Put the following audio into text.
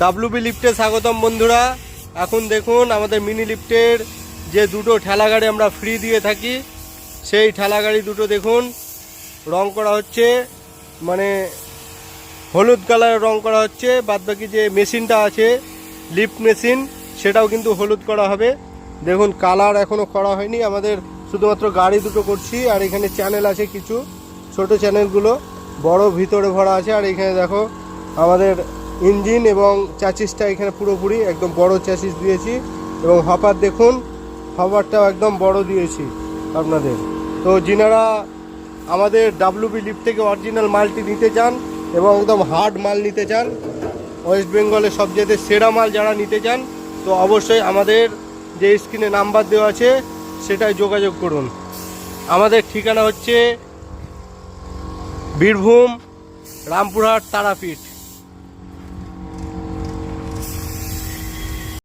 WB লিফটে স্বাগতম বন্ধুরা। এখন দেখুন আমাদের মিনি লিফটের যে দুটো ঠেলা গাড়ি আমরা ফ্রি দিয়ে থাকি, সেই ঠেলা গাড়ি দুটো দেখুন রং করা হচ্ছে, মানে হলুদ কালারের রং করা হচ্ছে। বাদবাকি যে মেশিনটা আছে লিফট মেশিন, সেটাও কিন্তু হলুদ করা হবে। দেখুন কালার এখনও করা হয়নি, আমাদের শুধুমাত্র গাড়ি দুটো করছি। আর এখানে চ্যানেল আছে কিছু, ছোট চ্যানেলগুলো বড় ভিতরে ভরা আছে। আর এখানে দেখো আমাদের ইঞ্জিন এবং চ্যাসিসটা এখানে পুরোপুরি একদম বড় চ্যাসিস দিয়েছি। এবং হপার দেখুন, হপারটাও একদম বড় দিয়েছি আপনাদের। তো যিনারা আমাদের ডাব্লিউবি লিফট থেকে অরিজিনাল মালটি নিতে চান এবং একদম হার্ড মাল নিতে চান, ওয়েস্ট বেঙ্গলের সবচেয়ে সেরা মাল যারা নিতে চান, তো অবশ্যই আমাদের যে স্ক্রিনে নাম্বার দেওয়া আছে সেটাই যোগাযোগ করুন। আমাদের ঠিকানা হচ্ছে বীরভূম, রামপুরহাট, তারাপীঠ।